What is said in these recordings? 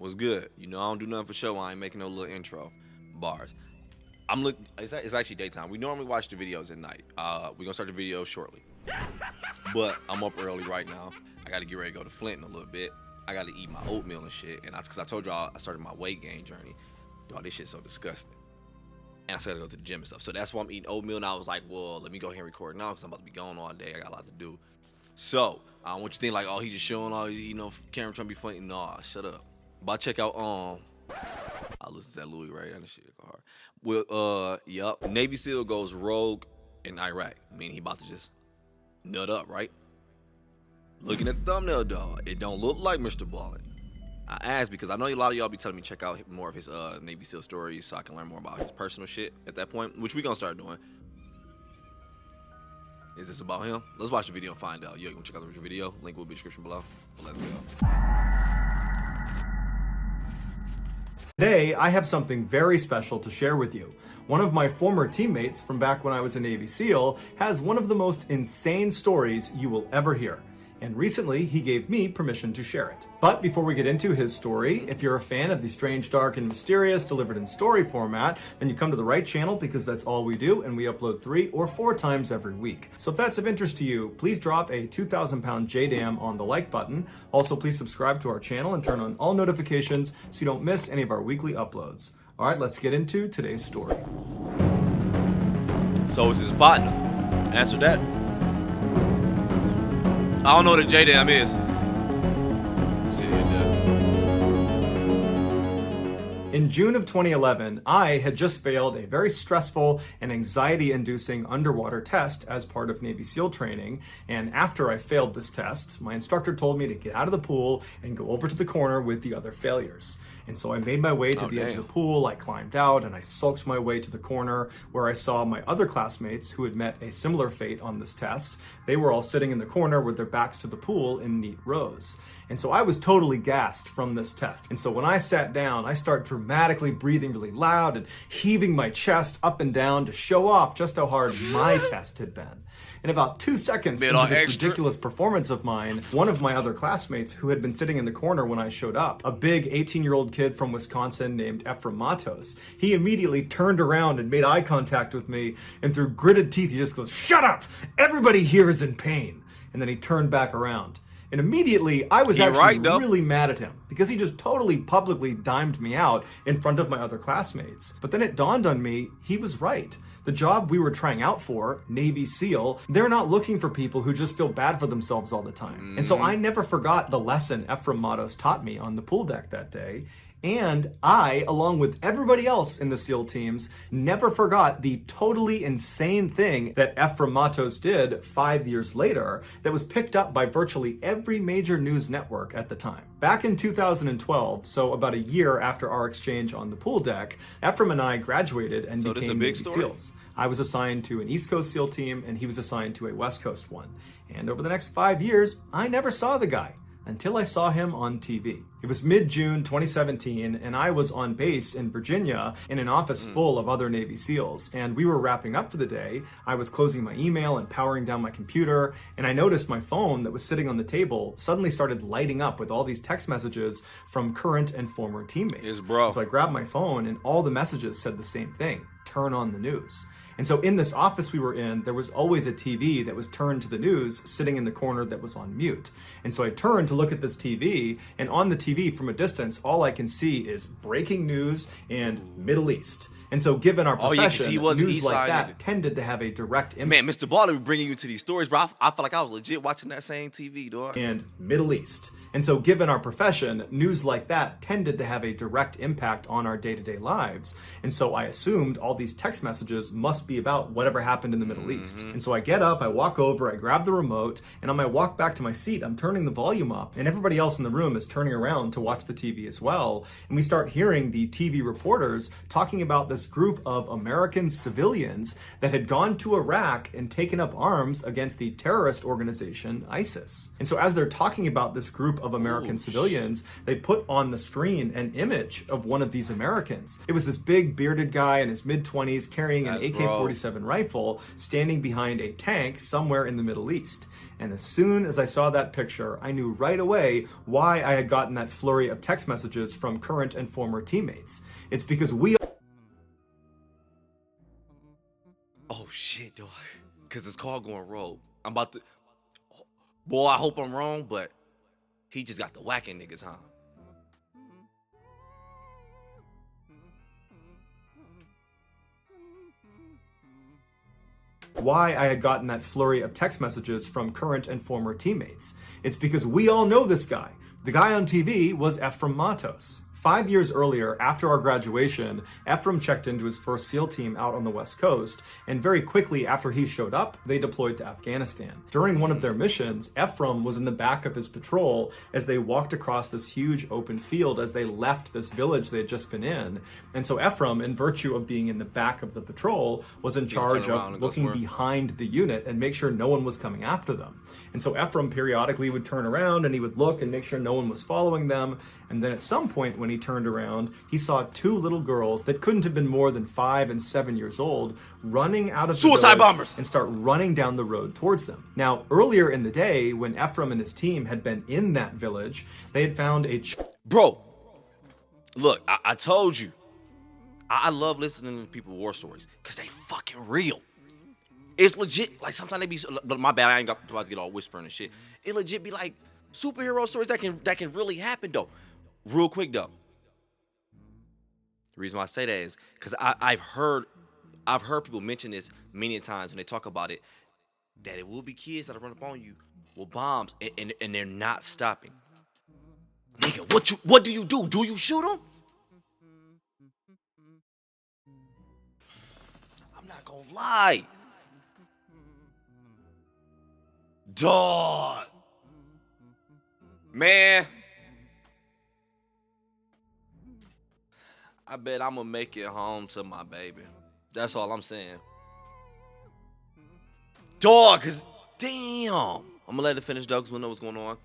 What's good? You know I don't do nothing for show. I ain't making no little intro bars. It's actually daytime. We normally watch the videos at night. We're gonna start the video shortly. But I'm up early right now. I gotta get ready to go to Flint in a little bit. I gotta eat my oatmeal and shit. And because I told y'all I started my weight gain journey. Dog, this shit's so disgusting. And I still gotta go to the gym and stuff. So that's why I'm eating oatmeal. And I was like, well, let me go ahead and record now because I'm about to be gone all day. I got a lot to do. So I don't want you to think like, oh, he just showing all, Cameron trying to be funny. Nah, shut up. But I check out I listen to that Louis Ray and shit go hard. Well, yup. Navy SEAL goes rogue in Iraq. I mean, he about to just nut up, right? Looking at the thumbnail, dog, it don't look like Mrballen. I asked because I know a lot of y'all be telling me check out more of his Navy SEAL stories so I can learn more about his personal shit at that point, which we gonna start doing. Is this about him? Let's watch the video and find out. Yo, you wanna check out the video? Link will be in the description below. But let's go. Today, I have something very special to share with you. One of my former teammates from back when I was a Navy SEAL has one of the most insane stories you will ever hear. And recently, he gave me permission to share it. But before we get into his story, if you're a fan of the strange, dark, and mysterious delivered in story format, then you come to the right channel because that's all we do, and we upload 3 or 4 times every week. So if that's of interest to you, please drop a 2,000-pound JDAM on the like button. Also, please subscribe to our channel and turn on all notifications so you don't miss any of our weekly uploads. All right, let's get into today's story. So it's his partner. Answer that. I don't know what a JDAM is. In June of 2011, I had just failed a very stressful and anxiety-inducing underwater test as part of Navy SEAL training. And after I failed this test, my instructor told me to get out of the pool and go over to the corner with the other failures. And so I made my way to the edge of the pool, I climbed out, and I sulked my way to the corner where I saw my other classmates who had met a similar fate on this test. They were all sitting in the corner with their backs to the pool in neat rows. And so I was totally gassed from this test. And so when I sat down, I start dramatically breathing really loud and heaving my chest up and down to show off just how hard my test had been. In about 2 seconds into this ridiculous performance of mine, one of my other classmates who had been sitting in the corner when I showed up, a big 18-year-old kid from Wisconsin named EPHRAIM, he immediately turned around and made eye contact with me, and through gritted teeth, he just goes, "Shut up! Everybody here is in pain." And then he turned back around. And immediately, I was really mad at him because he just totally publicly dimed me out in front of my other classmates. But then it dawned on me, he was right. The job we were trying out for, Navy SEAL, they're not looking for people who just feel bad for themselves all the time. And so I never forgot the lesson EPHRAIM taught me on the pool deck that day. And I, along with everybody else in the SEAL teams, never forgot the totally insane thing that EPHRAIM did 5 years later that was picked up by virtually every major news network at the time. Back in 2012, so about a year after our exchange on the pool deck, EPHRAIM and I graduated and became Navy SEAls. I was assigned to an East Coast SEAL team and he was assigned to a West Coast one. And over the next 5 years, I never saw the guy until I saw him on TV. It was mid-June 2017, and I was on base in Virginia in an office full of other Navy SEALs, and we were wrapping up for the day. I was closing my email and powering down my computer, and I noticed my phone that was sitting on the table suddenly started lighting up with all these text messages from current and former teammates. So I grabbed my phone, and all the messages said the same thing: turn on the news. And so in this office we were in, there was always a TV that was turned to the news sitting in the corner that was on mute. And so I turned to look at this TV, and on the TV from a distance, all I can see is breaking news and Middle East. And so given our profession, news like that tended to have a direct impact. Man, Mrballen be bringing you to these stories, bro. I feel like I was legit watching that same TV, dog. And Middle East. And so given our profession, news like that tended to have a direct impact on our day-to-day lives. And so I assumed all these text messages must be about whatever happened in the Middle East. And so I get up, I walk over, I grab the remote, and on my walk back to my seat, I'm turning the volume up, and everybody else in the room is turning around to watch the TV as well. And we start hearing the TV reporters talking about this group of American civilians that had gone to Iraq and taken up arms against the terrorist organization ISIS. And so as they're talking about this group group of American civilians, they put on the screen an image of one of these Americans. It was this big bearded guy in his mid-20s carrying an AK-47 rifle standing behind a tank somewhere in the Middle East. And as soon as I saw that picture, I knew right away why I had gotten that flurry of text messages from current and former teammates. It's because we... Oh shit, dog. Cause this car going rogue. I'm about to... Boy, I hope I'm wrong, but he just got the whacking niggas, huh? Why I had gotten that flurry of text messages from current and former teammates. It's because we all know this guy. The guy on TV was EPHRAIM Matos. 5 years earlier, after our graduation, EPHRAIM checked into his first SEAL team out on the West Coast, and very quickly after he showed up, they deployed to Afghanistan. During one of their missions, EPHRAIM was in the back of his patrol as they walked across this huge open field as they left this village they had just been in. And so EPHRAIM, in virtue of being in the back of the patrol, was in charge of looking behind the unit and make sure no one was coming after them. And so EPHRAIM periodically would turn around and he would look and make sure no one was following them. And then at some point when he turned around, he saw two little girls that couldn't have been more than 5 and 7 years old running out of the suicide bombers and start running down the road towards them. Now, earlier in the day, when EPHRAIM and his team had been in that village, they had found a... Bro, look, I told you. I love listening to people's war stories because they fucking real. It's legit. Like, sometimes they be... My bad, I ain't about to get all whispering and shit. It legit be like superhero stories that can really happen, though. Real quick, though. The reason why I say that is because I've heard people mention this many times when they talk about it, that it will be kids that'll run up on you with bombs and they're not stopping. Nigga, what do you do? Do you shoot them? I'm not gonna lie. Dog. Man. I bet I'm gonna make it home to my baby. That's all I'm saying. Dog, cause damn. I'm gonna let it finish, Doug, because we know what's going on.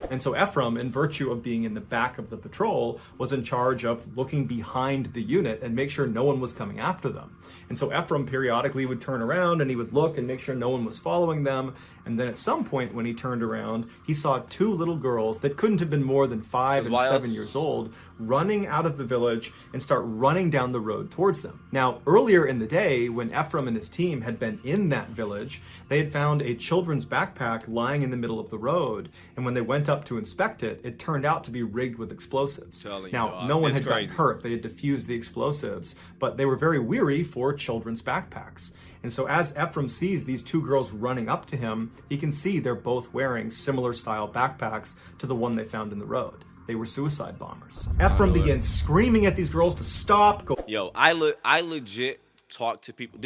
And so EPHRAIM, in virtue of being in the back of the patrol, was in charge of looking behind the unit and make sure no one was coming after them. And so EPHRAIM periodically would turn around and he would look and make sure no one was following them. And then at some point when he turned around, he saw two little girls that couldn't have been more than 5 and 7 years old running out of the village and start running down the road towards them. Now, earlier in the day, when EPHRAIM and his team had been in that village, they had found a children's backpack lying in the middle of the road. And when they went up to inspect it, it turned out to be rigged with explosives. Now, no one had gotten hurt. They had defused the explosives, but they were very weary for children's backpacks. And so as EPHRAIM sees these two girls running up to him, he can see they're both wearing similar style backpacks to the one they found in the road. They were suicide bombers. EPHRAIM began screaming at these girls to stop. Yo, I legit talk to people.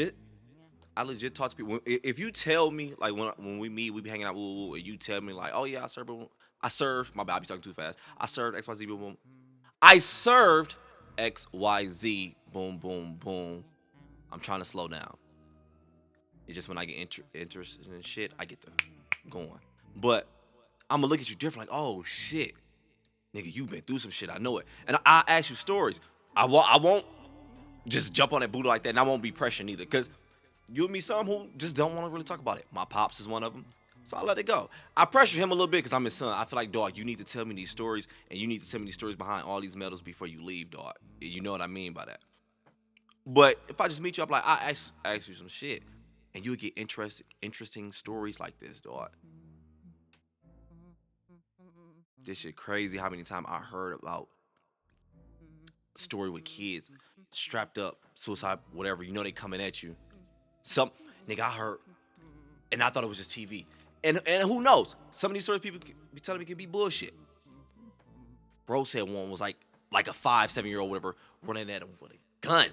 I legit talk to people. If you tell me, like, when we meet, we be hanging out, and you tell me, like, oh yeah, I served, my bad, I be talking too fast. I served XYZ, boom, boom. I served XYZ, boom, boom, boom. I'm trying to slow down. It's just when I get interested in shit, I get to going. But I'm gonna look at you different, like, oh shit, nigga, you been through some shit, I know it. And I ask you stories. I won't just jump on that Buddha like that, and I won't be pressuring either, because you'll meet some who just don't want to really talk about it. My pops is one of them, so I let it go. I pressure him a little bit because I'm his son. I feel like, dog, you need to tell me these stories, and you need to tell me these stories behind all these medals before you leave, dog. You know what I mean by that. But if I just meet you up, like, I ask you some shit, and you'll get interesting stories like this, dog. This shit crazy how many times I heard about a story with kids strapped up, suicide, whatever. You know they coming at you. Nigga, I heard, and I thought it was just TV. And who knows? Some of these stories people be telling me can be bullshit. Bro said one was like a 5-7-year-old, whatever, running at him with a gun.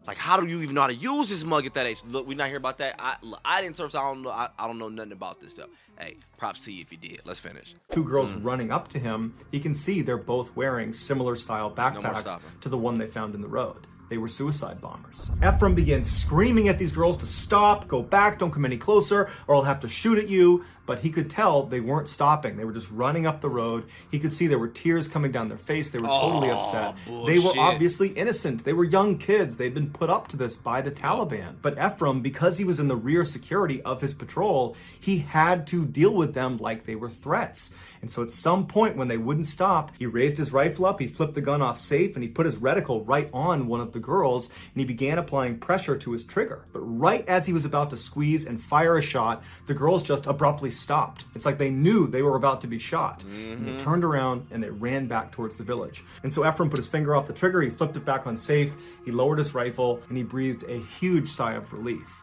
Like, how do you even know how to use this mug at that age? Look, we not here about that. I didn't serve, so I don't know nothing about this stuff. Hey, props to you if you did. Let's finish. Two girls running up to him. He can see they're both wearing similar style backpacks to the one they found in the road. they were suicide bombers. EPHRAIM began screaming at these girls to stop, go back, don't come any closer, or I'll have to shoot at you. But he could tell they weren't stopping. They were just running up the road. He could see there were tears coming down their face. They were totally upset. They were obviously innocent. They were young kids. They'd been put up to this by the Taliban. But EPHRAIM, because he was in the rear security of his patrol, he had to deal with them like they were threats. And so at some point when they wouldn't stop, he raised his rifle up, he flipped the gun off safe, and he put his reticle right on one of the girls, and he began applying pressure to his trigger. But right as he was about to squeeze and fire a shot, the girls just abruptly stopped. It's like they knew they were about to be shot. And they turned around and they ran back towards the village. And so EPHRAIM put his finger off the trigger, he flipped it back on safe, he lowered his rifle, and he breathed a huge sigh of relief.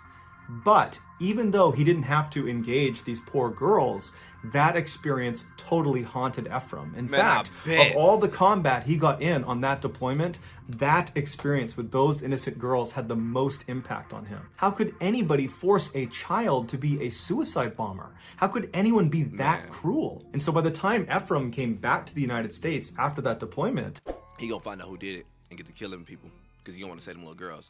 But even though he didn't have to engage these poor girls, that experience totally haunted EPHRAIM. In fact, of all the combat he got in on that deployment, that experience with those innocent girls had the most impact on him. How could anybody force a child to be a suicide bomber? How could anyone be that cruel? And so by the time EPHRAIM came back to the United States after that deployment, he gonna find out who did it and get to killing people because he don't want to say them little girls.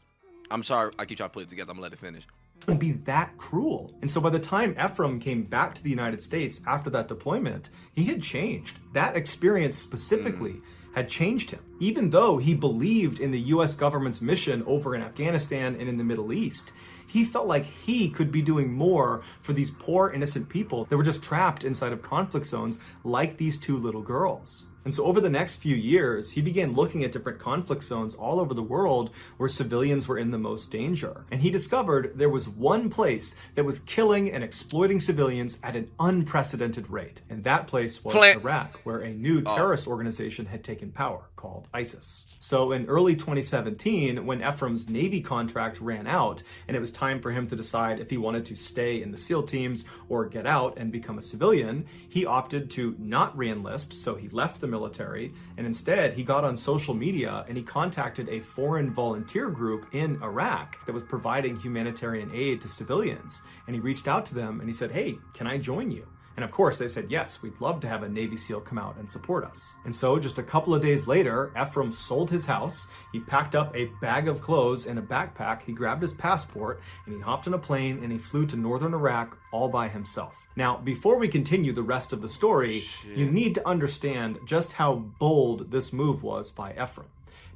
I'm sorry, I keep trying to put it together. I'm gonna let it finish. And be that cruel. And so by the time EPHRAIM came back to the United States after that deployment, he had changed. That experience specifically had changed him. Even though he believed in the US government's mission over in Afghanistan and in the Middle East, he felt like he could be doing more for these poor innocent people that were just trapped inside of conflict zones like these two little girls. And so over the next few years, he began looking at different conflict zones all over the world where civilians were in the most danger. And he discovered there was one place that was killing and exploiting civilians at an unprecedented rate. And that place was Iraq, where a new terrorist organization had taken power called ISIS. So in early 2017, when EPHRAIM's Navy contract ran out and it was time for him to decide if he wanted to stay in the SEAL teams or get out and become a civilian, he opted to not re-enlist, so he left the military, and instead he got on social media and he contacted a foreign volunteer group in Iraq that was providing humanitarian aid to civilians. And he reached out to them and he said, "Hey, can I join you?" And of course they said, "Yes, we'd love to have a Navy SEAL come out and support us." And so just a couple of days later, EPHRAIM sold his house, he packed up a bag of clothes and a backpack, he grabbed his passport, and he hopped on a plane and he flew to northern Iraq all by himself. Now, before we continue the rest of the story, you need to understand just how bold this move was by EPHRAIM.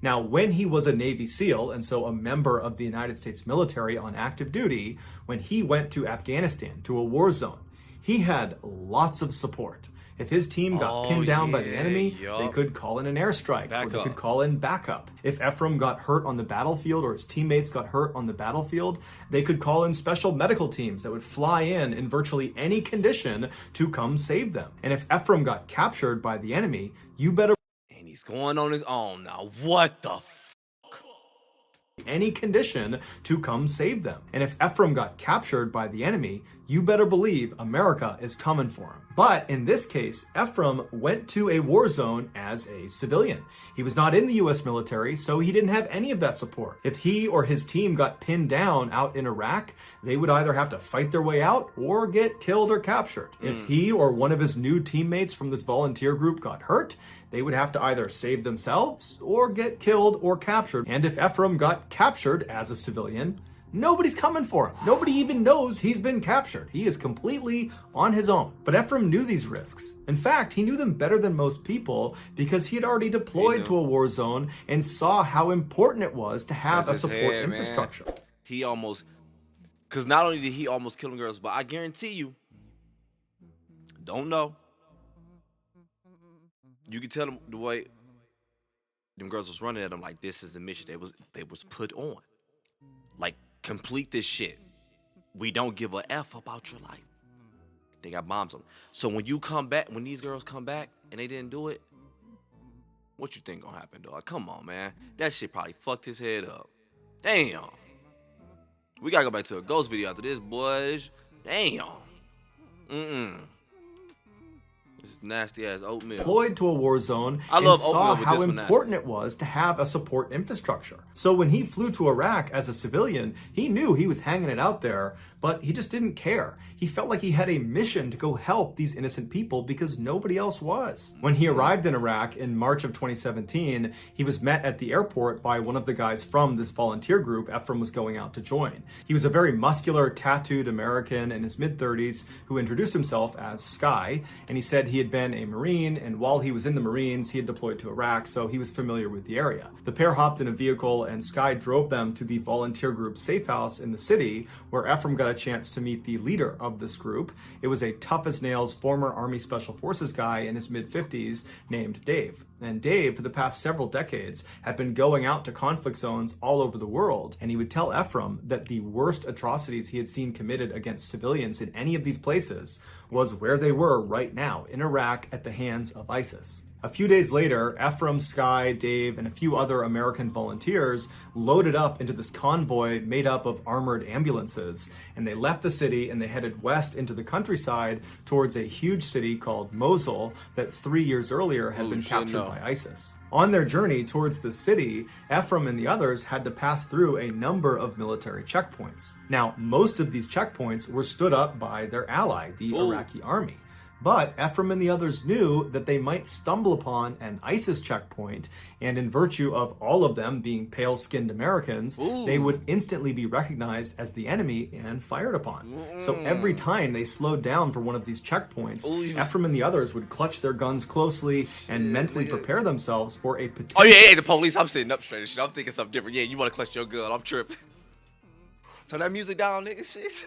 Now, when he was a Navy SEAL, and so a member of the United States military on active duty, when he went to Afghanistan, to a war zone, he had lots of support. If his team got pinned down by the enemy, they could call in an airstrike, or they could call in backup. If EPHRAIM got hurt on the battlefield, or his teammates got hurt on the battlefield, they could call in special medical teams that would fly in virtually any condition to come save them. And if EPHRAIM got captured by the enemy, you better... And he's going on his own now. What the any condition to come save them. And if EPHRAIM got captured by the enemy, you better believe America is coming for him. But in this case, EPHRAIM went to a war zone as a civilian. He was not in the US military, so he didn't have any of that support. If he or his team got pinned down out in Iraq, they would either have to fight their way out or get killed or captured. If he or one of his new teammates from this volunteer group got hurt, they would have to either save themselves or get killed or captured. And if EPHRAIM got captured as a civilian, nobody's coming for him. Nobody even knows he's been captured. He is completely on his own. But EPHRAIM knew these risks. In fact, he knew them better than most people because he had already deployed to a war zone and saw how important it was to have a support infrastructure. Man. He almost, because not only did he almost kill girls, but I guarantee you, don't know. You could tell them the way them girls was running at him, like, this is a mission they was put on. Like, complete this shit. We don't give a F about your life. They got bombs on them. So when you come back, when these girls come back and they didn't do it, what you think gonna happen, dog? Come on, man. That shit probably fucked his head up. Damn. We gotta go back to a ghost video after this, boys. Damn. This nasty ass oatmeal. Deployed to a war zone and saw how important it was to have a support infrastructure. So when he flew to Iraq as a civilian, he knew he was hanging it out there, but he just didn't care. He felt like he had a mission to go help these innocent people because nobody else was. When he arrived in Iraq in March of 2017, he was met at the airport by one of the guys from this volunteer group EPHRAIM was going out to join. He was a very muscular, tattooed American in his mid-30s who introduced himself as Sky, and he said he had been a Marine, and while he was in the Marines, he had deployed to Iraq, so he was familiar with the area. The pair hopped in a vehicle, and Sky drove them to the volunteer group's safe house in the city, where EPHRAIM got a chance to meet the leader of this group. It was a tough-as-nails former Army Special Forces guy in his mid-50s named Dave. And Dave, for the past several decades, had been going out to conflict zones all over the world, and he would tell EPHRAIM that the worst atrocities he had seen committed against civilians in any of these places was where they were right now, in Iraq, at the hands of ISIS. A few days later, EPHRAIM, Sky, Dave, and a few other American volunteers loaded up into this convoy made up of armored ambulances, and they left the city and they headed west into the countryside towards a huge city called Mosul that 3 years earlier had been captured by ISIS. On their journey towards the city, EPHRAIM and the others had to pass through a number of military checkpoints. Now, most of these checkpoints were stood up by their ally, the Iraqi army. But EPHRAIM and the others knew that they might stumble upon an ISIS checkpoint, and in virtue of all of them being pale-skinned Americans, they would instantly be recognized as the enemy and fired upon. So every time they slowed down for one of these checkpoints, EPHRAIM and the others would clutch their guns closely and mentally prepare themselves for a potential... Oh yeah, the police, I'm sitting up straight and shit. I'm thinking something different. Yeah, you want to clutch your gun, I'm tripping. Turn that music down, nigga, shit.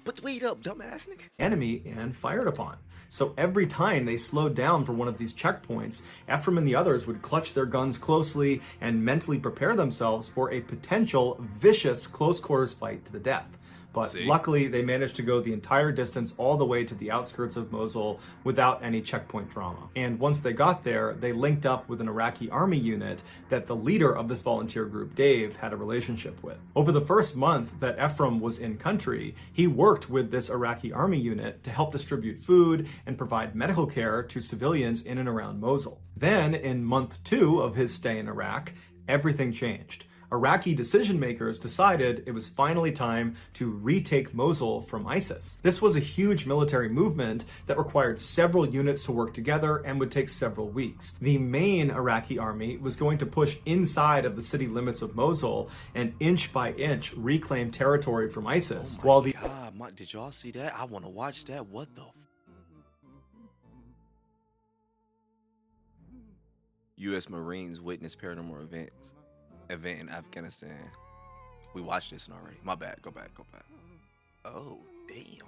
Put the weed up, dumbass nigga. Enemy and fired upon. So every time they slowed down for one of these checkpoints, EPHRAIM and the others would clutch their guns closely and mentally prepare themselves for a potential vicious close quarters fight to the death. But luckily, they managed to go the entire distance all the way to the outskirts of Mosul without any checkpoint drama. And once they got there, they linked up with an Iraqi army unit that the leader of this volunteer group, Dave, had a relationship with. Over the first month that EPHRAIM was in country, he worked with this Iraqi army unit to help distribute food and provide medical care to civilians in and around Mosul. Then, in month 2 of his stay in Iraq, everything changed. Iraqi decision makers decided it was finally time to retake Mosul from ISIS. This was a huge military movement that required several units to work together and would take several weeks. The main Iraqi army was going to push inside of the city limits of Mosul and inch by inch reclaim territory from ISIS. Oh my God, did y'all see that? I want to watch that. What the? U.S. Marines witness paranormal event in Afghanistan. We watched this one already. My bad. Go back. Oh, damn.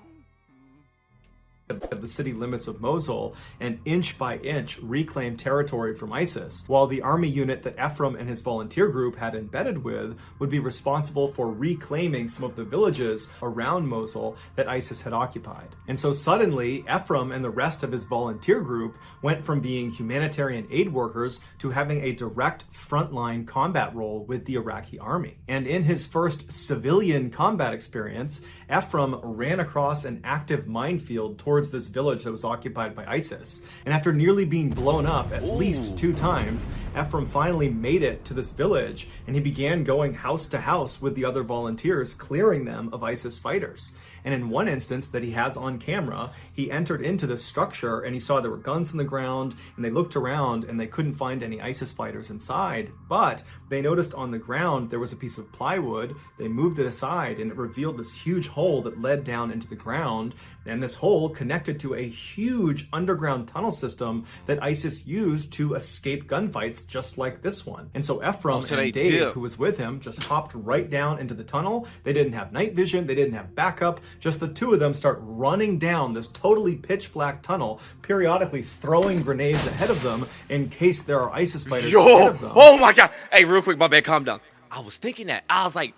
Of the city limits of Mosul and inch by inch reclaim territory from ISIS, while the army unit that EPHRAIM and his volunteer group had embedded with would be responsible for reclaiming some of the villages around Mosul that ISIS had occupied. And so suddenly, EPHRAIM and the rest of his volunteer group went from being humanitarian aid workers to having a direct frontline combat role with the Iraqi army. And in his first civilian combat experience, EPHRAIM ran across an active minefield towards this village that was occupied by ISIS. And after nearly being blown up at least 2 times, EPHRAIM finally made it to this village, and he began going house to house with the other volunteers, clearing them of ISIS fighters. And in one instance that he has on camera, he entered into this structure and he saw there were guns on the ground, and they looked around and they couldn't find any ISIS fighters inside, but they noticed on the ground there was a piece of plywood. They moved it aside and it revealed this huge hole that led down into the ground, and this hole connected to a huge underground tunnel system that ISIS used to escape gunfights just like this one. And so EPHRAIM and Dave, who was with him, just hopped right down into the tunnel. They didn't have night vision, they didn't have backup, just the 2 of them start running down this totally pitch black tunnel, periodically throwing grenades ahead of them in case there are ISIS fighters ahead of them. Oh my God. Hey, real quick, my bad, calm down. I was thinking that. I was like,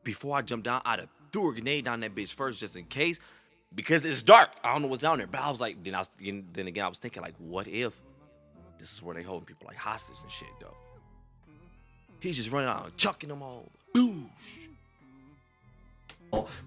before I jumped down, I'd have threw a grenade down that bitch first just in case, because it's dark. I don't know what's down there. But I was like, then again, I was thinking, like, what if this is where they holding people like hostage and shit, though? He's just running out and chucking them all. Boosh.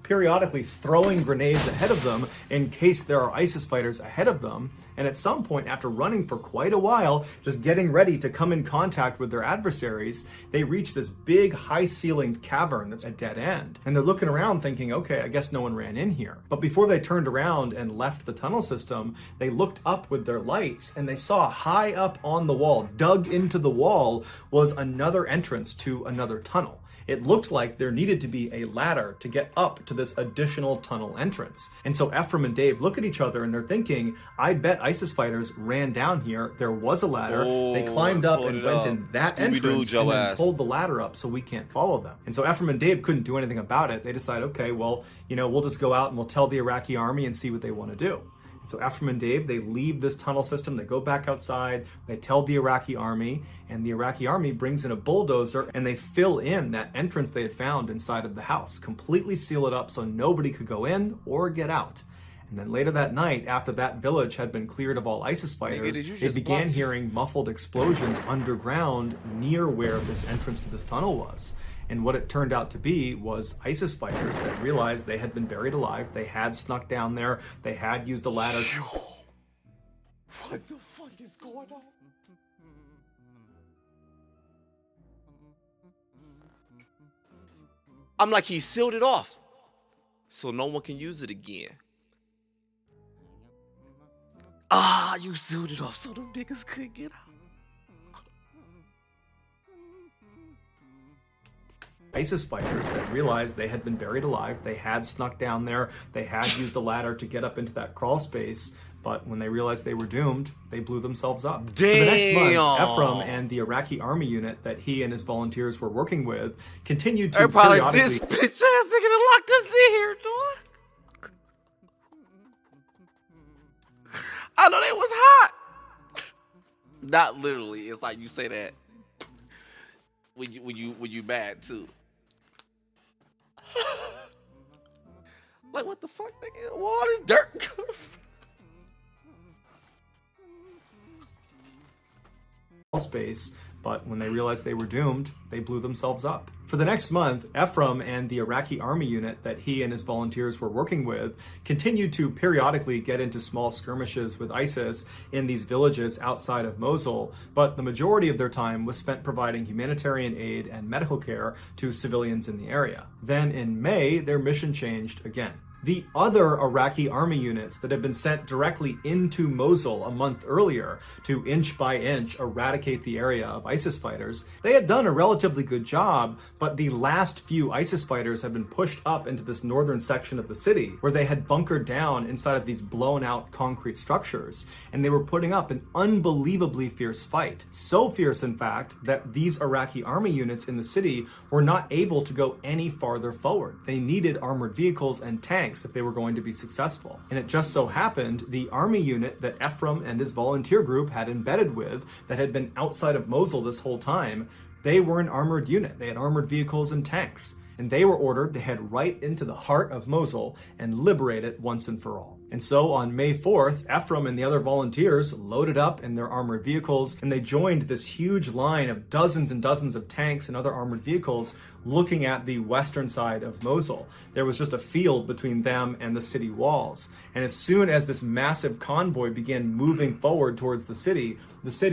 periodically throwing grenades ahead of them in case there are ISIS fighters ahead of them. And at some point, after running for quite a while, just getting ready to come in contact with their adversaries, they reach this big, high-ceilinged cavern that's a dead end. And they're looking around thinking, okay, I guess no one ran in here. But before they turned around and left the tunnel system, they looked up with their lights and they saw high up on the wall, dug into the wall, was another entrance to another tunnel. It looked like there needed to be a ladder to get up to this additional tunnel entrance. And so EPHRAIM and Dave look at each other and they're thinking, I bet ISIS fighters ran down here. There was a ladder. They climbed up and went in that entrance and then pulled the ladder up so we can't follow them. And so EPHRAIM and Dave couldn't do anything about it. They decide, okay, well, we'll just go out and we'll tell the Iraqi army and see what they want to do. So EPHRAIM and Dave, they leave this tunnel system, they go back outside, they tell the Iraqi army, and the Iraqi army brings in a bulldozer and they fill in that entrance they had found inside of the house, completely seal it up so nobody could go in or get out. And then later that night, after that village had been cleared of all ISIS fighters, they began hearing muffled explosions underground near where this entrance to this tunnel was. And what it turned out to be was ISIS fighters that realized they had been buried alive. They had snuck down there. They had used a ladder. What the fuck is going on? I'm like, he sealed it off so no one can use it again. Ah, you sealed it off so them niggas couldn't get out. ISIS fighters that realized they had been buried alive. They had snuck down there. They had used a ladder to get up into that crawl space. But when they realized they were doomed, they blew themselves up. Damn. For the next month, EPHRAIM and the Iraqi army unit that he and his volunteers were working with continued to periodically... This bitch ass nigga that locked us in here, dog. I know they was hot. Not literally. It's like you say that when you mad too. Like, what the fuck, nigga? Well, all this dirt. Space, but when they realized they were doomed, they blew themselves up. For the next month, EPHRAIM and the Iraqi army unit that he and his volunteers were working with continued to periodically get into small skirmishes with ISIS in these villages outside of Mosul, but the majority of their time was spent providing humanitarian aid and medical care to civilians in the area. Then in May, their mission changed again. The other Iraqi army units that had been sent directly into Mosul a month earlier to inch by inch eradicate the area of ISIS fighters, they had done a relatively good job, but the last few ISIS fighters had been pushed up into this northern section of the city where they had bunkered down inside of these blown out concrete structures, and they were putting up an unbelievably fierce fight. So fierce, in fact, that these Iraqi army units in the city were not able to go any farther forward. They needed armored vehicles and tanks if they were going to be successful. And it just so happened the army unit that EPHRAIM and his volunteer group had embedded with, that had been outside of Mosul this whole time, they were an armored unit. They had armored vehicles and tanks. And they were ordered to head right into the heart of Mosul and liberate it once and for all. And so on May 4th, EPHRAIM and the other volunteers loaded up in their armored vehicles and they joined this huge line of dozens and dozens of tanks and other armored vehicles looking at the western side of Mosul. There was just a field between them and the city walls. And as soon as this massive convoy began moving forward towards the city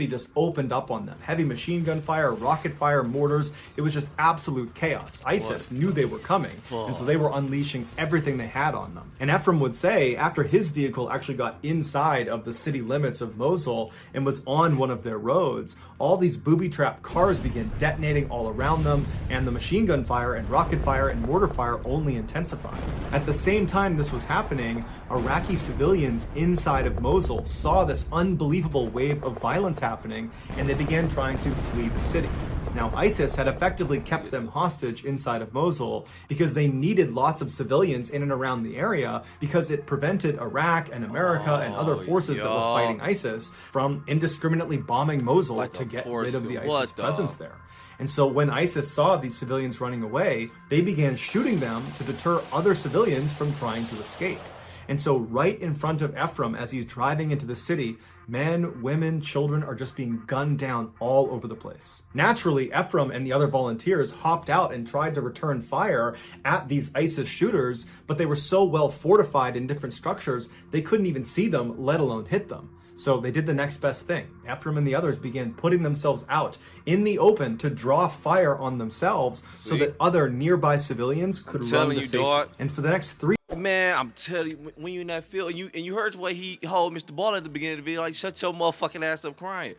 just opened up on them. Heavy machine gun fire, rocket fire, mortars. It was just absolute chaos. ISIS knew they were coming, and so they were unleashing everything they had on them. And EPHRAIM would say, after his vehicle actually got inside of the city limits of Mosul and was on one of their roads, all these booby-trapped cars began detonating all around them, and the machine gun fire and rocket fire and mortar fire only intensified. At the same time this was happening, Iraqi civilians inside of Mosul saw this unbelievable wave of violence happening, and they began trying to flee the city. Now, ISIS had effectively kept them hostage inside of Mosul because they needed lots of civilians in and around the area because it prevented Iraq and America and other forces that were fighting ISIS from indiscriminately bombing Mosul to get rid of the ISIS presence there. And so when ISIS saw these civilians running away, they began shooting them to deter other civilians from trying to escape. And so right in front of EPHRAIM, as he's driving into the city, men, women, children are just being gunned down all over the place. Naturally, EPHRAIM and the other volunteers hopped out and tried to return fire at these ISIS shooters, but they were so well fortified in different structures, they couldn't even see them, let alone hit them. So they did the next best thing. EPHRAIM and the others began putting themselves out in the open to draw fire on themselves so that other nearby civilians could run to safety. And for the next 3 Man, I'm telling you, when you in that field, and you heard the way he hold Mrballen at the beginning of the video, like, shut your motherfucking ass up crying.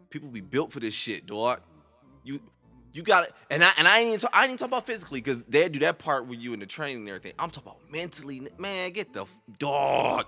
People be built for this shit, dog. You got it, and I ain't even talking about physically, because they do that part with you in the training and everything. I'm talking about mentally, man. Get the dog.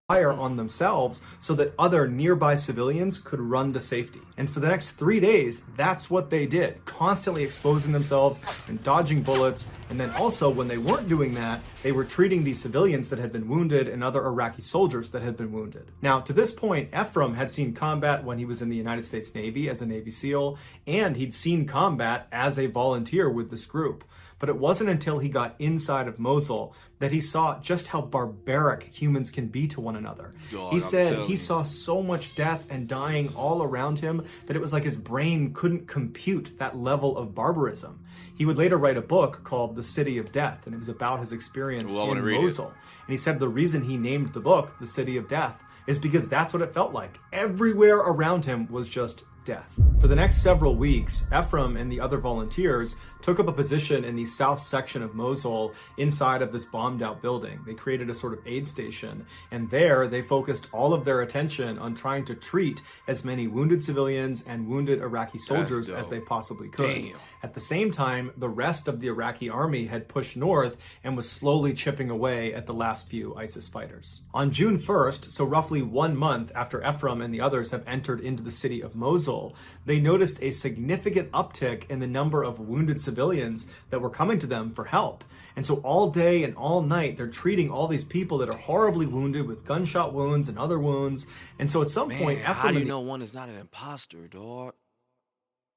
fire on themselves so that other nearby civilians could run to safety. And for the next 3 days, that's what they did, constantly exposing themselves and dodging bullets. And then also, when they weren't doing that, they were treating these civilians that had been wounded and other Iraqi soldiers that had been wounded. Now, to this point, EPHRAIM had seen combat when he was in the United States Navy as a Navy SEAL, and he'd seen combat as a volunteer with this group. But it wasn't until he got inside of Mosul that he saw just how barbaric humans can be to one another. He said he saw so much death and dying all around him that it was like his brain couldn't compute that level of barbarism. He would later write a book called The City of Death, and it was about his experience in Mosul. And he said the reason he named the book The City of Death is because that's what it felt like. Everywhere around him was just death. For the next several weeks, EPHRAIM and the other volunteers took up a position in the south section of Mosul inside of this bombed out building. They created a sort of aid station, and there they focused all of their attention on trying to treat as many wounded civilians and wounded Iraqi soldiers as they possibly could. At the same time, the rest of the Iraqi army had pushed north and was slowly chipping away at the last few ISIS fighters. On June 1st, so roughly 1 month after EPHRAIM and the others have entered into the city of Mosul, they noticed a significant uptick in the number of wounded civilians that were coming to them for help. And so all day and all night, they're treating all these people that are horribly wounded with gunshot wounds and other wounds. And so at some point, how do you know one is not an imposter, dog?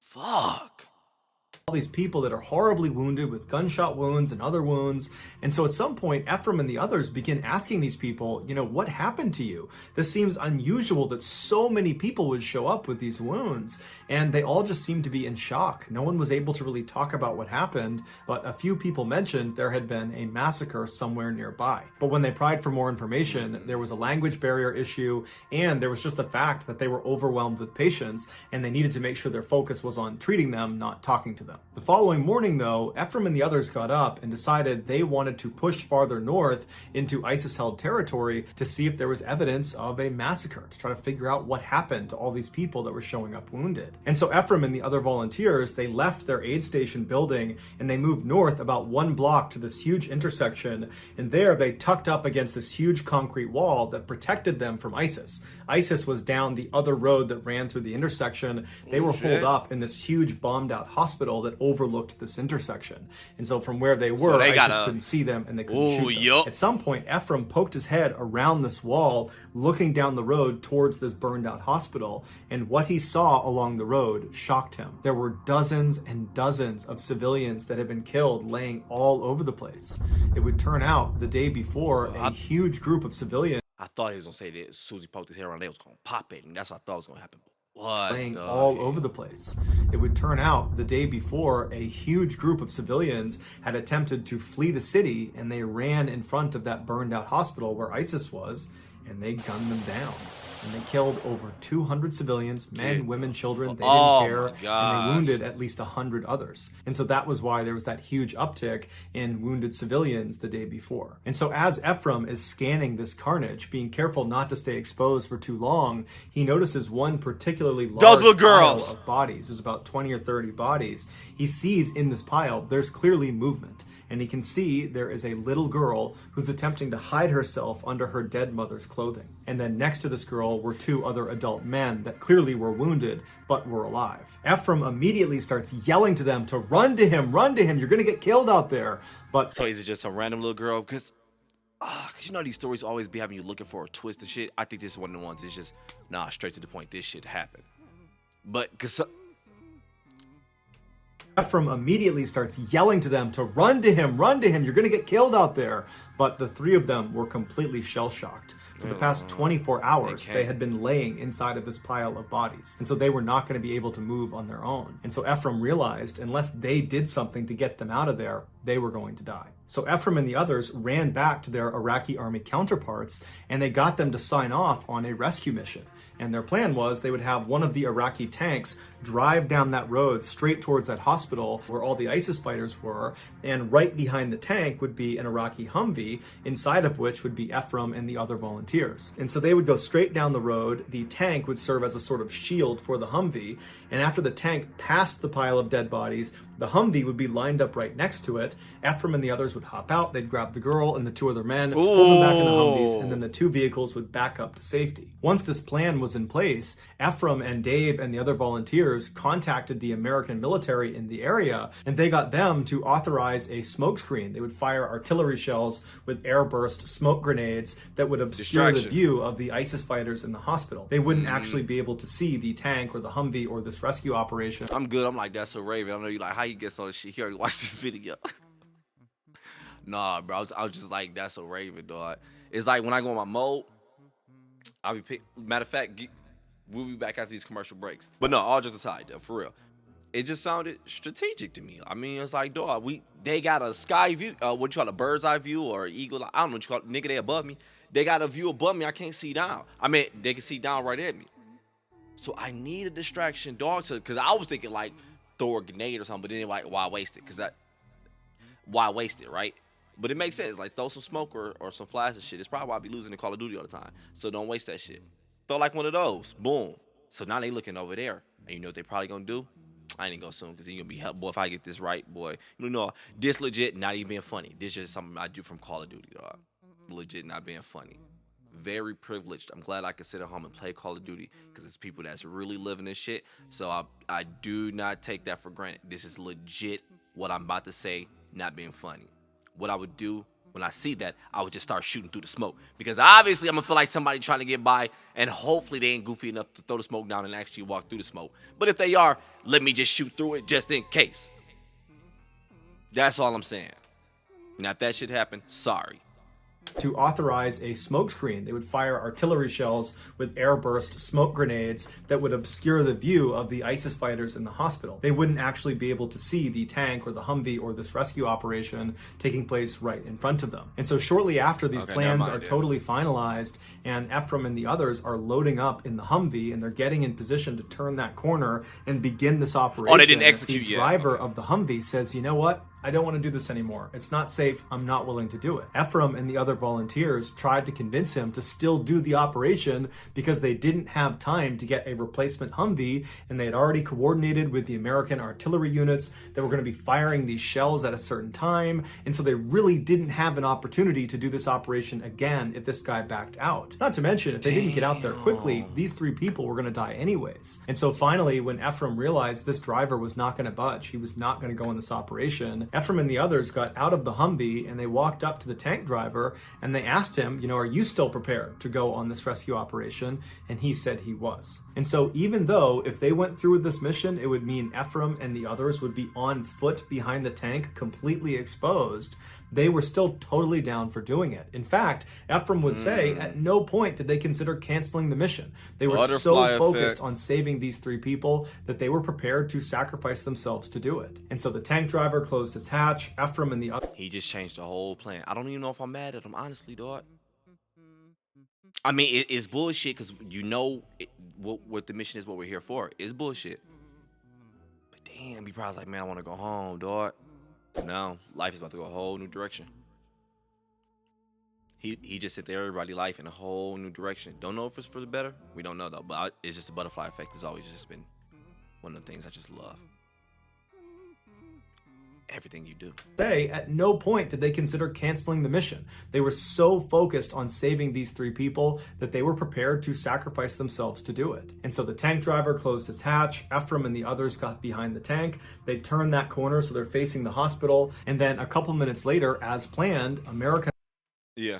Fuck. All these people that are horribly wounded with gunshot wounds and other wounds. And so at some point, EPHRAIM and the others begin asking these people, what happened to you? This seems unusual that so many people would show up with these wounds. And they all just seemed to be in shock. No one was able to really talk about what happened, but a few people mentioned there had been a massacre somewhere nearby. But when they pried for more information, there was a language barrier issue, and there was just the fact that they were overwhelmed with patients, and they needed to make sure their focus was on treating them, not talking to them. The following morning, though, EPHRAIM and the others got up and decided they wanted to push farther north into ISIS-held territory to see if there was evidence of a massacre, to try to figure out what happened to all these people that were showing up wounded. And so EPHRAIM and the other volunteers, they left their aid station building and they moved north about 1 block to this huge intersection, and there they tucked up against this huge concrete wall that protected them from ISIS. ISIS was down the other road that ran through the intersection. They were holed up in this huge bombed out hospital that overlooked this intersection. And so from where they were, ISIS couldn't see them and they couldn't shoot them. At some point, EPHRAIM poked his head around this wall, looking down the road towards this burned out hospital, and what he saw along the road shocked him. There were dozens and dozens of civilians that had been killed laying all over the place. It would turn out the day before, a huge group of civilians I thought he was going to say that as soon as he poked his head around, they was going to pop it, and that's what I thought was going to happen. laying all over the place. It would turn out the day before, a huge group of civilians had attempted to flee the city, and they ran in front of that burned out hospital where ISIS was, and they gunned them down. And they killed over 200 civilians, men, women, children. They didn't care. And they wounded at least 100 others. And so that was why there was that huge uptick in wounded civilians the day before. And so as EPHRAIM is scanning this carnage, being careful not to stay exposed for too long, he notices one particularly large pile of bodies. There's about 20 or 30 bodies. He sees in this pile, there's clearly movement. And he can see there is a little girl who's attempting to hide herself under her dead mother's clothing. And then next to this girl were two other adult men that clearly were wounded, but were alive. EPHRAIM immediately starts yelling to them to run to him, you're gonna get killed out there. But so is it just a random little girl? Because you know these stories always be having you looking for a twist and shit. I think this is one of the ones, it's just, nah, straight to the point, this shit happened. But, because Ephraim immediately starts yelling to them to run to him, you're gonna get killed out there. But the three of them were completely shell-shocked. For the past 24 hours, they had been laying inside of this pile of bodies. And so they were not going to be able to move on their own. And so Ephraim realized unless they did something to get them out of there, they were going to die. So Ephraim and the others ran back to their Iraqi army counterparts, and they got them to sign off on a rescue mission. And their plan was they would have one of the Iraqi tanks drive down that road straight towards that hospital where all the ISIS fighters were, and right behind the tank would be an Iraqi Humvee, inside of which would be Ephraim and the other volunteers. And so they would go straight down the road, the tank would serve as a sort of shield for the Humvee, and after the tank passed the pile of dead bodies, the Humvee would be lined up right next to it. Ephraim and the others would hop out, they'd grab the girl and the two other men, pull them back in the Humvees, and then the two vehicles would back up to safety. Once this plan was in place, Ephraim and Dave and the other volunteers contacted the American military in the area, and they got them to authorize a smokescreen. They would fire artillery shells with airburst smoke grenades that would obscure the view of the ISIS fighters in the hospital. They wouldn't actually be able to see the tank or the Humvee or this rescue operation. I'm good. I'm like, that's so Raven. I know you like, how you get so shit? He already watched this video. Nah, bro. I was just like, that's so Raven, dog. It's like when I go on my mode, I'll be matter of fact, we'll be back after these commercial breaks. But no, all just aside, though, for real. It just sounded strategic to me. I mean, it's like, dog, they got a sky view, what you call a bird's eye view or eagle, I don't know what you call it, nigga, they above me. They got a view above me, I can't see down. I mean, they can see down right at me. So I need a distraction, dog, because I was thinking like throw a grenade or something, but then like, why waste it? Why waste it, right? But it makes sense, like throw some smoke or some flash and shit. It's probably why I be losing in Call of Duty all the time. So don't waste that shit. Throw like one of those, boom. So now they looking over there, and you know what they probably gonna do? I ain't gonna go soon, because he gonna be help. Boy, if I get this right, boy, you know, this legit, not even being funny. This just something I do from Call of Duty, dog. Legit, not being funny. Very privileged. I'm glad I can sit at home and play Call of Duty, because it's people that's really living this shit. So I do not take that for granted. This is legit what I'm about to say, not being funny. What I would do when I see that, I would just start shooting through the smoke, because obviously I'm gonna feel like somebody trying to get by, and hopefully they ain't goofy enough to throw the smoke down and actually walk through the smoke. But if they are, let me just shoot through it just in case. That's all I'm saying. Now if that shit happened, sorry. To authorize a smokescreen. They would fire artillery shells with airburst smoke grenades that would obscure the view of the ISIS fighters in the hospital. They wouldn't actually be able to see the tank or the Humvee or this rescue operation taking place right in front of them. And so shortly after these plans are totally finalized, and Ephraim and the others are loading up in the Humvee, and they're getting in position to turn that corner and begin this operation. Oh, they didn't execute yet. The driver of the Humvee says, you know what? I don't want to do this anymore. It's not safe. I'm not willing to do it. Ephraim and the other volunteers tried to convince him to still do the operation because they didn't have time to get a replacement Humvee, and they had already coordinated with the American artillery units that were going to be firing these shells at a certain time, and so they really didn't have an opportunity to do this operation again if this guy backed out. Not to mention, if they didn't get out there quickly, these three people were going to die anyways. And so finally, when Ephraim realized this driver was not going to budge, he was not going to go in this operation, Ephraim and the others got out of the Humvee and they walked up to the tank driver and they asked him, you know, are you still prepared to go on this rescue operation? And he said he was. And so even though if they went through with this mission, it would mean Ephraim and the others would be on foot behind the tank, completely exposed, they were still totally down for doing it. In fact, Ephraim would say at no point did they consider canceling the mission. They were so focused on saving these three people that they were prepared to sacrifice themselves to do it. And so the tank driver closed his hatch. Ephraim and the other... He just changed the whole plan. I don't even know if I'm mad at him, honestly, dog. I mean, it's bullshit, because you know what the mission is, what we're here for. It's bullshit. But damn, he probably like, man, I want to go home, dog. Now life is about to go a whole new direction. He just sent everybody life in a whole new direction. Don't know if it's for the better. We don't know though. But it's just a butterfly effect. It's always just been one of the things I just love. Everything you do. At no point did they consider canceling the mission. They were so focused on saving these three people that they were prepared to sacrifice themselves to do it. And so the tank driver closed his hatch. Ephraim and the others got behind the tank. They turned that corner so they're facing the hospital. And then a couple minutes later, as planned, American... Yeah.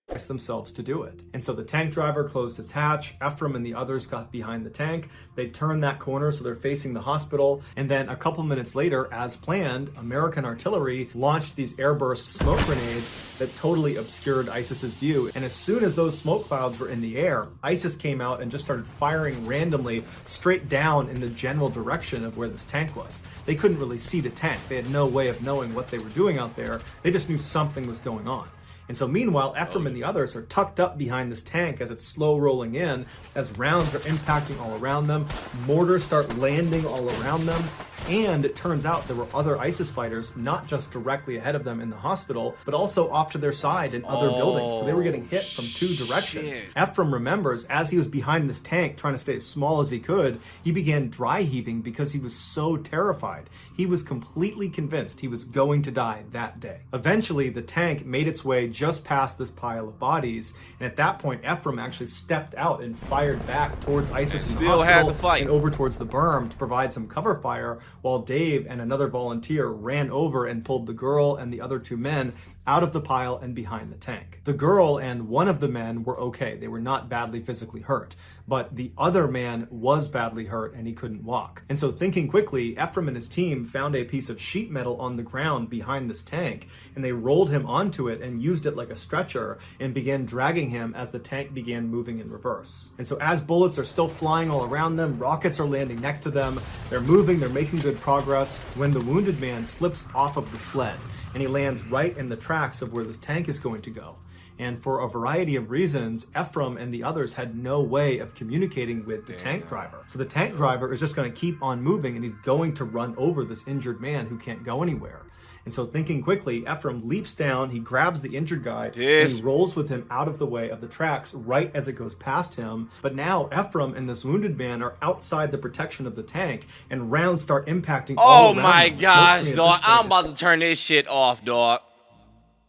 themselves to do it. And so the tank driver closed his hatch. EPHRAIM and the others got behind the tank. They turned that corner so they're facing the hospital. And then a couple minutes later, as planned, American artillery launched these airburst smoke grenades that totally obscured ISIS's view. And as soon as those smoke clouds were in the air, ISIS came out and just started firing randomly straight down in the general direction of where this tank was. They couldn't really see the tank. They had no way of knowing what they were doing out there. They just knew something was going on. And so meanwhile, EPHRAIM and the others are tucked up behind this tank as it's slow rolling in, as rounds are impacting all around them, mortars start landing all around them, and it turns out there were other ISIS fighters, not just directly ahead of them in the hospital, but also off to their side in other buildings. So they were getting hit from two directions. EPHRAIM remembers, as he was behind this tank trying to stay as small as he could, he began dry heaving because he was so terrified. He was completely convinced he was going to die that day. Eventually, the tank made its way just past this pile of bodies, and at that point, EPHRAIM actually stepped out and fired back towards ISIS in the hospital and over towards the berm to provide some cover fire, while Dave and another volunteer ran over and pulled the girl and the other two men out of the pile and behind the tank. The girl and one of the men were okay. They were not badly physically hurt, but the other man was badly hurt and he couldn't walk. And so thinking quickly, EPHRAIM and his team found a piece of sheet metal on the ground behind this tank, and they rolled him onto it and used it like a stretcher and began dragging him as the tank began moving in reverse. And so as bullets are still flying all around them, rockets are landing next to them, they're moving, they're making good progress, when the wounded man slips off of the sled and he lands right in the tracks of where this tank is going to go. And for a variety of reasons, EPHRAIM and the others had no way of communicating with the tank driver. So the tank driver is just going to keep on moving and he's going to run over this injured man who can't go anywhere. And so thinking quickly, EPHRAIM leaps down, he grabs the injured guy, and he rolls with him out of the way of the tracks right as it goes past him. But now EPHRAIM and this wounded man are outside the protection of the tank, and rounds start impacting all around them. Oh my gosh, dog. I'm about to turn this shit off, dog.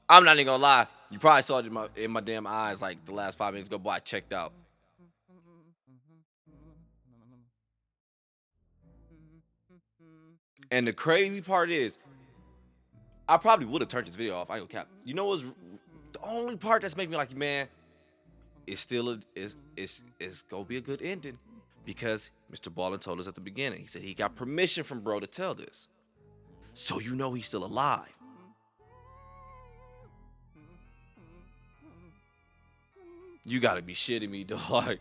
I'm not even gonna lie. You probably saw it in my damn eyes like the last 5 minutes ago, boy, I checked out. And the crazy part is, I probably would have turned this video off. I ain't gonna cap. You know what's the only part that's making me like, man, it's still it's gonna be a good ending, because Mr. Ballen told us at the beginning. He said he got permission from bro to tell this, so you know he's still alive. You gotta be shitting me, dog.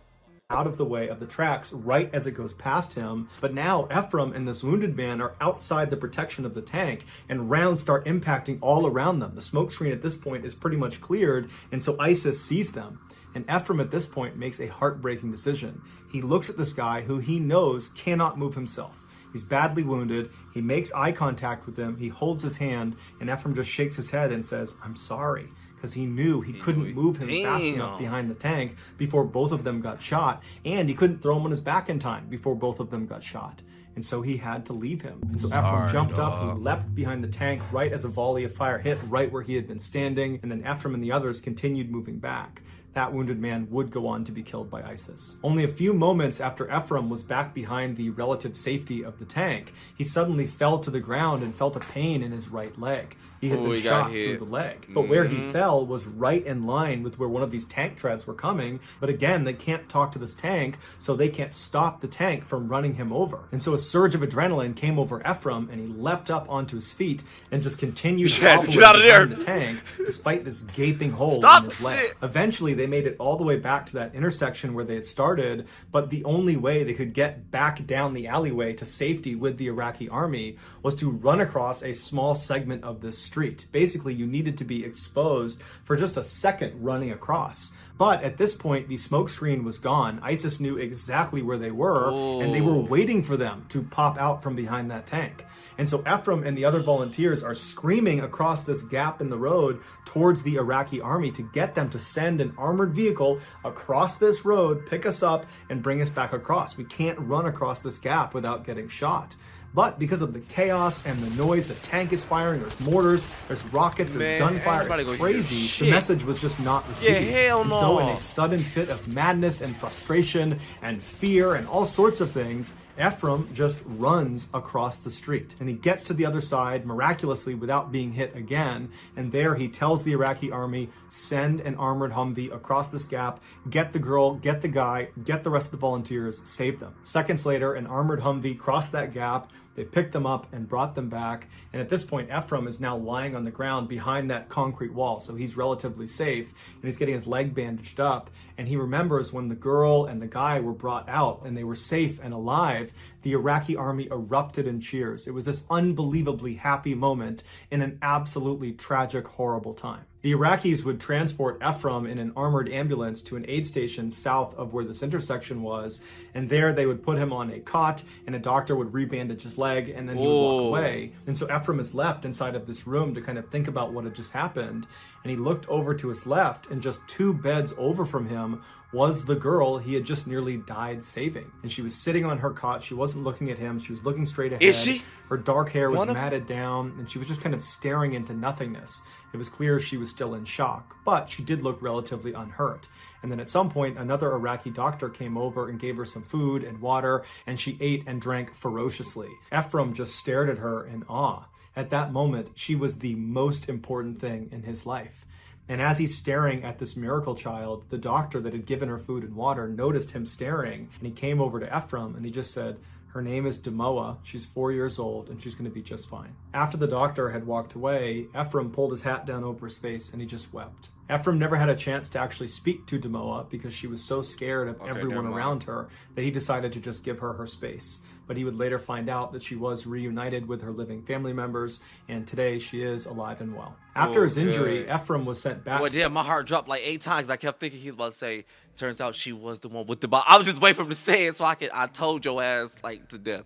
Out of the way of the tracks right as it goes past him. But now EPHRAIM and this wounded man are outside the protection of the tank, and rounds start impacting all around them. The smoke screen at this point is pretty much cleared, and so ISIS sees them. And EPHRAIM at this point makes a heartbreaking decision. He looks at this guy who he knows cannot move himself. He's badly wounded. He makes eye contact with him. He holds his hand, and EPHRAIM just shakes his head and says, "I'm sorry." Because he knew he couldn't move him fast enough behind the tank before both of them got shot, and he couldn't throw him on his back in time before both of them got shot. And so he had to leave him. And so EPHRAIM jumped up, he leapt behind the tank right as a volley of fire hit right where he had been standing, and then EPHRAIM and the others continued moving back. That wounded man would go on to be killed by ISIS. Only a few moments after EPHRAIM was back behind the relative safety of the tank, he suddenly fell to the ground and felt a pain in his right leg. He had been shot through the leg. But where he fell was right in line with where one of these tank treads were coming. But again, they can't talk to this tank, so they can't stop the tank from running him over. And so a surge of adrenaline came over EPHRAIM, and he leapt up onto his feet and just continued to get out of there the tank, despite this gaping hole in his leg. Eventually, they made it all the way back to that intersection where they had started, but the only way they could get back down the alleyway to safety with the Iraqi army was to run across a small segment of this street. Basically, you needed to be exposed for just a second running across. But at this point, the smoke screen was gone. ISIS knew exactly where they were, and they were waiting for them to pop out from behind that tank. And so EPHRAIM and the other volunteers are screaming across this gap in the road towards the Iraqi army to get them to send an armored vehicle across this road, pick us up, and bring us back across. We can't run across this gap without getting shot. But because of the chaos and the noise, the tank is firing, there's mortars, there's rockets, there's gunfire, it's crazy. The message was just not received. And so in a sudden fit of madness and frustration and fear and all sorts of things, EPHRAIM just runs across the street, and he gets to the other side miraculously without being hit again. And there he tells the Iraqi army, send an armored Humvee across this gap, get the girl, get the guy, get the rest of the volunteers, save them. Seconds later, an armored Humvee crossed that gap. They picked them up and brought them back. And at this point, EPHRAIM is now lying on the ground behind that concrete wall. So he's relatively safe, and he's getting his leg bandaged up. And he remembers when the girl and the guy were brought out and they were safe and alive, the Iraqi army erupted in cheers. It was this unbelievably happy moment in an absolutely tragic, horrible time. The Iraqis would transport EPHRAIM in an armored ambulance to an aid station south of where this intersection was, and there they would put him on a cot, and a doctor would rebandage his leg, and then he would walk away. And so EPHRAIM is left inside of this room to kind of think about what had just happened, and he looked over to his left, and just 2 beds over from him was the girl he had just nearly died saving. And she was sitting on her cot. She wasn't looking at him. She was looking straight ahead. Is she? Her dark hair was matted down, and she was just kind of staring into nothingness. It was clear she was still in shock, but she did look relatively unhurt. And then at some point, another Iraqi doctor came over and gave her some food and water, and she ate and drank ferociously. EPHRAIM just stared at her in awe. At that moment, she was the most important thing in his life. And as he's staring at this miracle child, the doctor that had given her food and water noticed him staring, and he came over to EPHRAIM and he just said, her name is Demoa, she's 4 years old, and she's going to be just fine. After the doctor had walked away, EPHRAIM pulled his hat down over his face and he just wept. EPHRAIM never had a chance to actually speak to Demoa because she was so scared of everyone around her that he decided to just give her her space. But he would later find out that she was reunited with her living family members, and today she is alive and well. After his injury, EPHRAIM was sent back. Well, yeah, my heart dropped like 8 times. I kept thinking he was about to say, turns out she was the one with the ball. I was just waiting for him to say it so I told your ass like to death.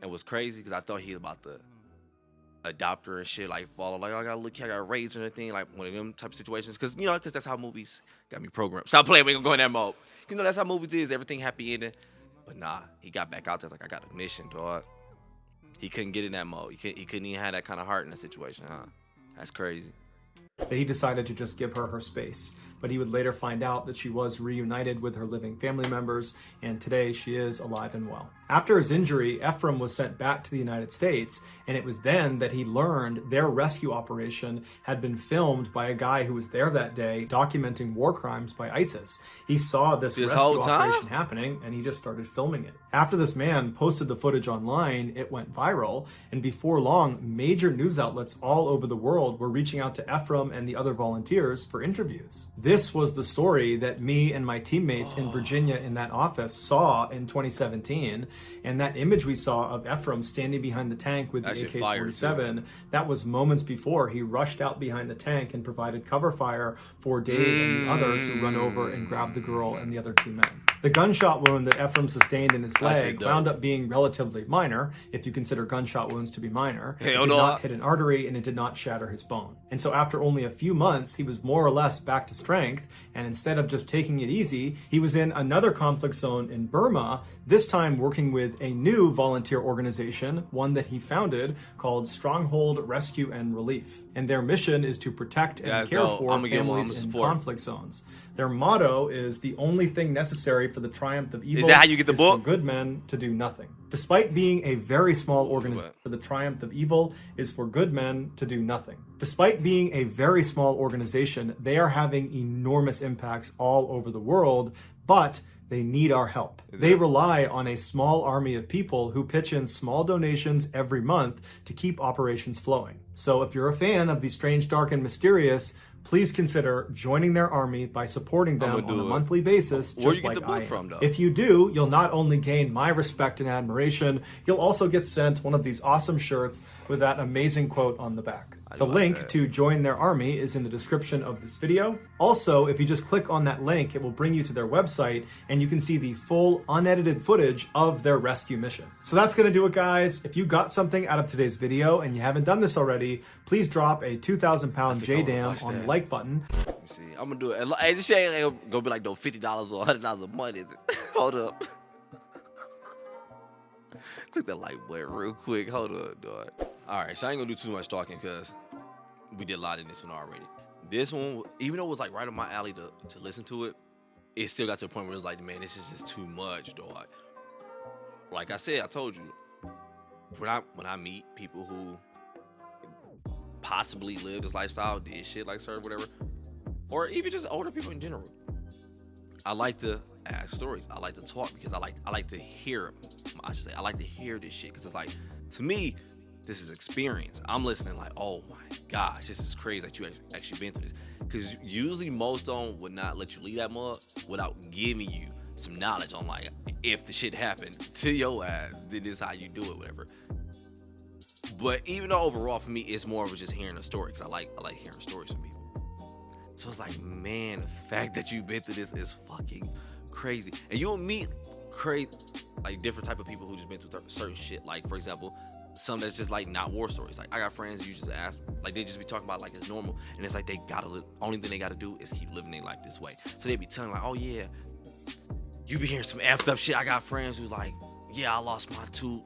It was crazy because I thought he was about to adopt her and shit, like follow, like I got raised or anything, like one of them type of situations. Because, you know, because that's how movies got me programmed. Stop playing, we gonna go in that mode. You know, that's how movies is, everything happy ending. But nah, he got back out there like, I got a mission, dog. He couldn't get in that mode. He couldn't even have that kind of heart in that situation, huh? That's crazy. That he decided to just give her her space. But he would later find out that she was reunited with her living family members, and today she is alive and well. After his injury, EPHRAIM was sent back to the United States, and it was then that he learned their rescue operation had been filmed by a guy who was there that day documenting war crimes by ISIS. He saw this rescue operation happening, and he just started filming it. After this man posted the footage online, it went viral, and before long, major news outlets all over the world were reaching out to EPHRAIM and the other volunteers for interviews. This was the story that me and my teammates in Virginia in that office saw in 2017, and that image we saw of EPHRAIM standing behind the tank with the AK-47, that was moments before he rushed out behind the tank and provided cover fire for Dave and the other to run over and grab the girl and the other 2 men. The gunshot wound that EPHRAIM sustained in his leg wound up being relatively minor, if you consider gunshot wounds to be minor. It did not hit an artery, and it did not shatter his bone. And so after only a few months, he was more or less back to strength, and instead of just taking it easy, he was in another conflict zone in Burma, this time working with a new volunteer organization, one that he founded called Stronghold Rescue and Relief. And their mission is to protect and care for families in conflict zones. Their motto is, the only thing necessary for the triumph of evil is that how you get the book? For good men to do nothing. Despite being a very small organization, the triumph of evil is for good men to do nothing. Despite being a very small organization, they are having enormous impacts all over the world, but they need our help. They rely on a small army of people who pitch in small donations every month to keep operations flowing. So if you're a fan of the strange, dark, and mysterious, please consider joining their army by supporting them on a monthly basis, just like I am. If you do, you'll not only gain my respect and admiration, you'll also get sent one of these awesome shirts with that amazing quote on the back. The link to join their army is in the description of this video. Also, if you just click on that link, it will bring you to their website, and you can see the full unedited footage of their rescue mission. So that's gonna do it, guys. If you got something out of today's video and you haven't done this already, please drop a 2,000-pound JDAM on the like button. Let me see. I'm gonna do it. Hey, this shit ain't gonna be like no $50 or $100 a month, is it? Hold up. Click that like button real quick. Hold up, dog. All right, so I ain't gonna do too much talking because we did a lot in this one already. This one, even though it was like right up my alley to listen to it, it still got to the point where it was like, man, this is just too much, dog. like I said, I told you, when I meet people who possibly live this lifestyle, did shit like Sir, whatever, or even just older people in general, I like to ask stories. I like to talk because I like to hear. I should say I like to hear this shit because it's like, to me, this is experience. I'm listening like, oh my gosh, this is crazy that you actually been through this. Because usually most of them would not let you leave that mug without giving you some knowledge on like, if the shit happened to your ass, then this is how you do it, whatever. But even though overall for me, it's more of just hearing a story because I like hearing stories from people. So it's like, man, the fact that you've been through this is fucking crazy. And you'll meet crazy, like different type of people who just been through certain shit. Like, for example, some that's just like not war stories. Like, I got friends you just ask, like they just be talking about like it's normal, and it's like they gotta live. Only thing they gotta do is keep living their life this way. So they be telling like, oh yeah, you be hearing some effed up shit. I got friends who's like, yeah, I lost my 2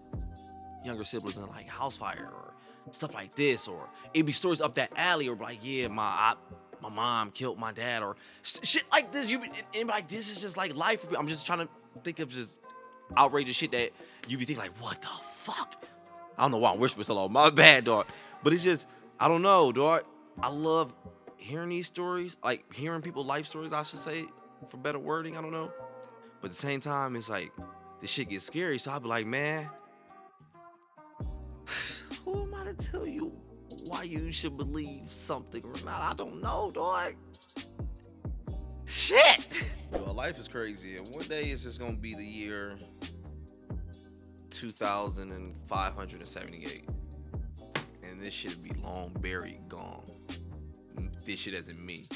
younger siblings in like house fire or stuff like this, or it be stories up that alley, or like, yeah, my mom killed my dad, or shit like this. And like, this is just like life. I'm just trying to think of just outrageous shit that you be thinking like, what the fuck? I don't know why I'm whispering so low. My bad, dog. But it's just, I don't know, dog. I love hearing these stories, like hearing people's life stories, I should say, for better wording. I don't know. But at the same time, it's like, this shit gets scary. So I'll be like, man, who am I to tell you why you should believe something or not? I don't know, dog. Shit. Well, life is crazy. And one day it's just going to be the year 2578. And this shit be long buried, gone. This shit as in me.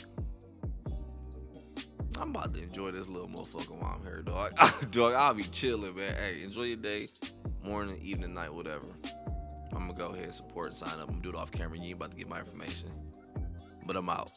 I'm about to enjoy this little motherfucker while I'm here, dog. Dog, I'll be chilling, man. Hey, enjoy your day, morning, evening, night, whatever. I'm gonna go ahead and support and sign up. I'm gonna do it off camera. You ain't about to get my information. But I'm out.